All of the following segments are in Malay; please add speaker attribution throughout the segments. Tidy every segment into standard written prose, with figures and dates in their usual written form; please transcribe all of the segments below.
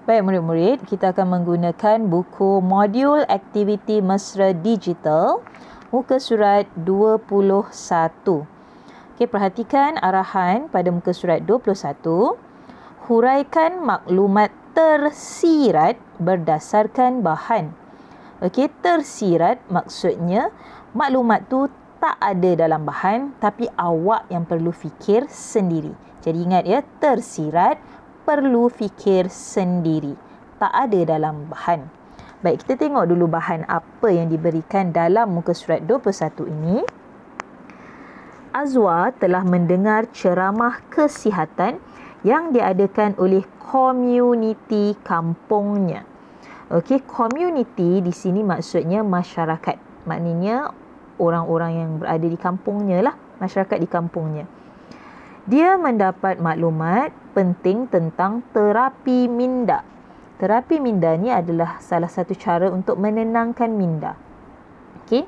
Speaker 1: Baik murid-murid, kita akan menggunakan buku modul aktiviti mesra digital muka surat 21. Okey, perhatikan arahan pada muka surat 21. Huraikan maklumat tersirat berdasarkan bahan. Okey, tersirat maksudnya maklumat tu tak ada dalam bahan tapi awak yang perlu fikir sendiri. Jadi ingat ya, tersirat perlu fikir sendiri. Tak ada dalam bahan. Baik, kita tengok dulu bahan apa yang diberikan dalam muka surat 21 ini. Azwa telah mendengar ceramah kesihatan yang diadakan oleh komuniti kampungnya. Okey, komuniti di sini maksudnya masyarakat. Maknanya orang-orang yang berada di kampungnya lah, masyarakat di kampungnya. Dia mendapat maklumat penting tentang terapi minda. Terapi minda ni adalah salah satu cara untuk menenangkan minda. Okey.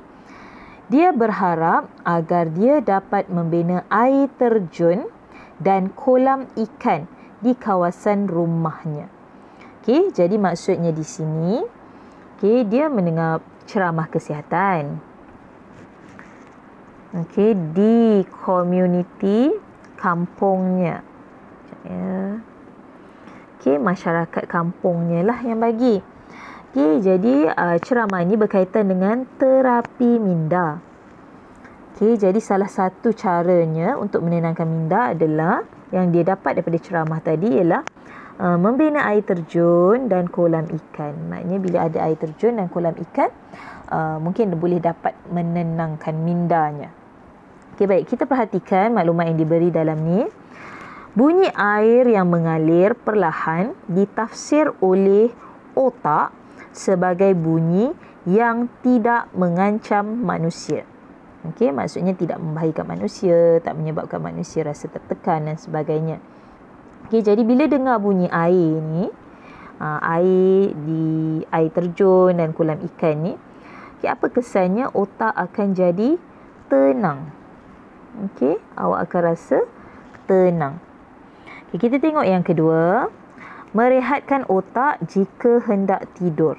Speaker 1: Dia berharap agar dia dapat membina air terjun dan kolam ikan di kawasan rumahnya. Okey, jadi maksudnya di sini, okey, dia mendengar ceramah kesihatan. Okey, di komuniti kampungnya. Ya. Okey, masyarakat kampungnya lah yang bagi. Okey, jadi ceramah ini berkaitan dengan terapi minda. Okey, jadi salah satu caranya untuk menenangkan minda adalah yang dia dapat daripada ceramah tadi ialah membina air terjun dan kolam ikan. Maknanya bila ada air terjun dan kolam ikan, mungkin boleh dapat menenangkan mindanya. Okey, baik, kita perhatikan maklumat yang diberi dalam ni. Bunyi air yang mengalir perlahan ditafsir oleh otak sebagai bunyi yang tidak mengancam manusia. Okey, maksudnya tidak membahayakan manusia, tak menyebabkan manusia rasa tertekan dan sebagainya. Okey, jadi bila dengar bunyi air ni, air di air terjun dan kolam ikan ni, okey, apa kesannya? Otak akan jadi tenang. Okey, awak akan rasa tenang. Okay, kita tengok yang kedua. Merehatkan otak jika hendak tidur.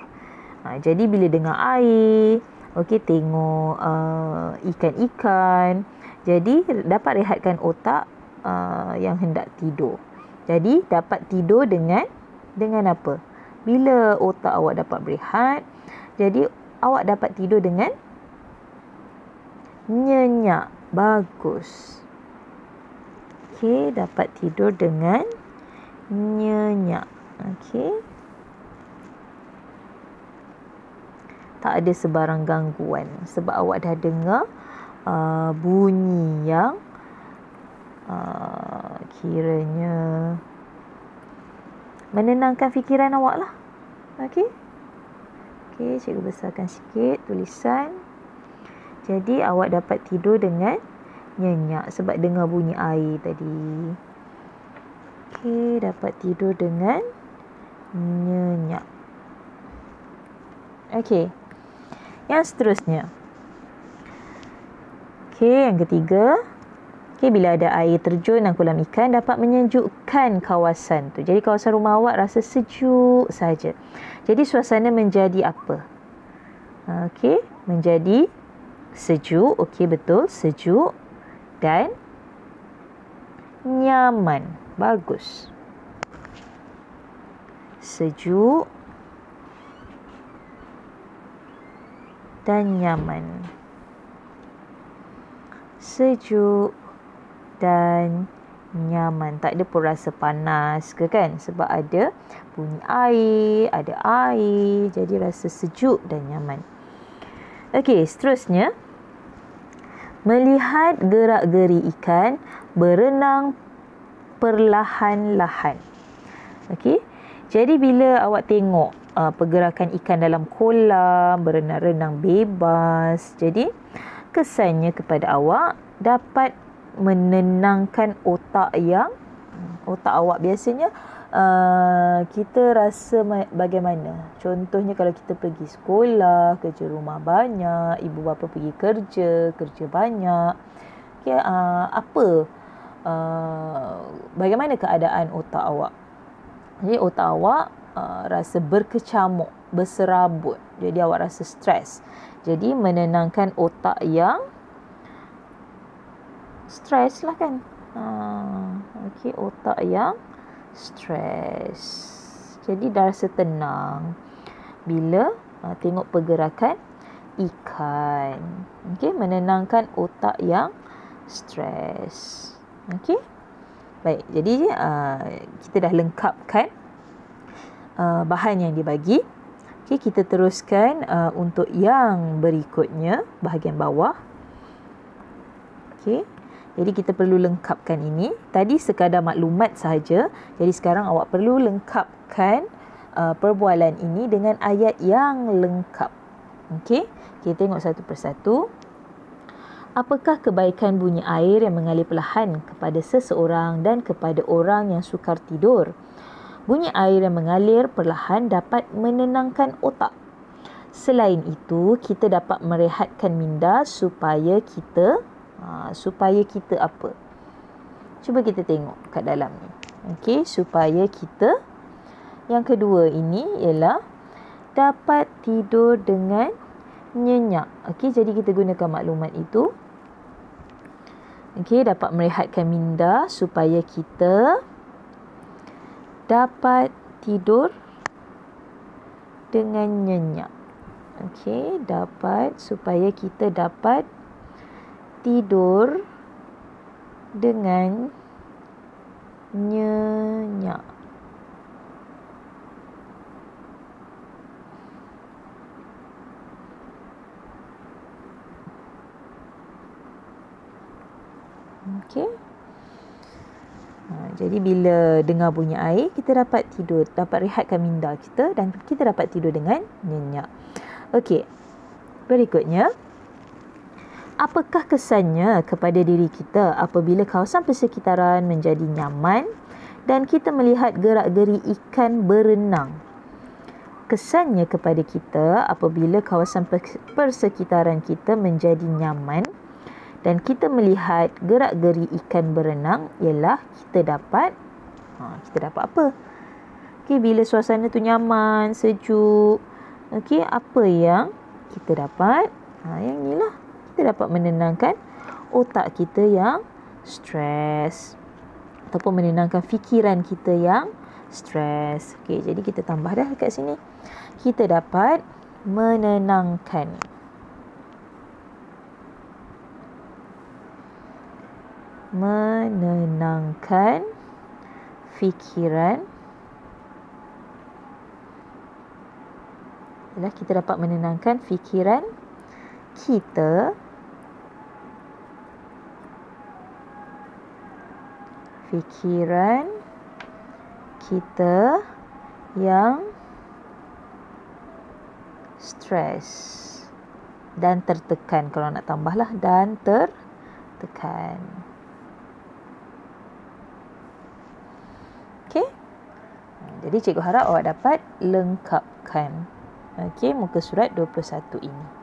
Speaker 1: Jadi bila dengar air, okey, tengok ikan-ikan, jadi dapat rehatkan otak yang hendak tidur. Jadi dapat tidur dengan apa? Bila otak awak dapat berehat, jadi awak dapat tidur dengan nyenyak. Bagus. Okey, dapat tidur dengan nyenyak. Okey. Tak ada sebarang gangguan sebab awak dah dengar bunyi yang kiranya menenangkan fikiran awak lah. Okey. Okey, cikgu besarkan sikit tulisan. Jadi awak dapat tidur dengan nyenyak sebab dengar bunyi air tadi. Okey, dapat tidur dengan nyenyak. Okey. Yang seterusnya. Okey, yang ketiga. Okey, bila ada air terjun dan kolam ikan dapat menyejukkan kawasan tu. Jadi kawasan rumah awak rasa sejuk saja. Jadi suasana menjadi apa? Okey, menjadi sejuk. Okey, betul, sejuk dan nyaman. Bagus. Sejuk dan nyaman. Sejuk dan nyaman. Tak ada pun rasa panas ke kan? Sebab ada bunyi air, ada air. Jadi rasa sejuk dan nyaman. Okey, seterusnya. Melihat gerak-geri ikan berenang perlahan-lahan. Okey. Jadi bila awak tengok pergerakan ikan dalam kolam, berenang-renang bebas. Jadi kesannya kepada awak dapat menenangkan otak awak. Biasanya kita rasa bagaimana? Contohnya kalau kita pergi sekolah, kerja rumah banyak, ibu bapa pergi kerja banyak. Okay, bagaimana keadaan otak awak? Jadi otak awak rasa berkecamuk, berserabut. Jadi awak rasa stres. Jadi menenangkan otak yang stres lah kan. Okey, otak yang stres. Jadi dah rasa tenang bila tengok pergerakan ikan. Okey, menenangkan otak yang stres. Okey. Baik, jadi kita dah lengkapkan bahan yang dibagi. Okey, kita teruskan untuk yang berikutnya, bahagian bawah. Okey. Jadi kita perlu lengkapkan ini. Tadi sekadar maklumat sahaja. Jadi sekarang awak perlu lengkapkan perbualan ini dengan ayat yang lengkap. Okey, kita tengok satu persatu. Apakah kebaikan bunyi air yang mengalir perlahan kepada seseorang dan kepada orang yang sukar tidur? Bunyi air yang mengalir perlahan dapat menenangkan otak. Selain itu, kita dapat merehatkan minda supaya kita apa? Cuba kita tengok kat dalam ni. Okey, supaya kita, yang kedua ini ialah dapat tidur dengan nyenyak. Okey, jadi kita gunakan maklumat itu. Okey, dapat merehatkan minda supaya kita dapat tidur dengan nyenyak. Okey, supaya kita dapat tidur dengan nyenyak. Okey. Jadi bila dengar bunyi air, kita dapat tidur, dapat rehatkan minda kita dan kita dapat tidur dengan nyenyak. Okey. Berikutnya, apakah kesannya kepada diri kita apabila kawasan persekitaran menjadi nyaman dan kita melihat gerak-geri ikan berenang? Kesannya kepada kita apabila kawasan persekitaran kita menjadi nyaman dan kita melihat gerak-geri ikan berenang ialah kita dapat apa? Okey, bila suasana tu nyaman, sejuk. Okey, apa yang kita dapat? Yang inilah. Kita dapat menenangkan otak kita yang stres ataupun menenangkan fikiran kita yang stres. Okey, jadi kita tambah dah dekat sini. Kita dapat menenangkan fikiran. Kita dapat menenangkan fikiran kita yang stres dan tertekan. Kalau nak tambahlah, dan tertekan. Okey. Jadi cikgu harap awak dapat lengkapkan muka surat 21 ini.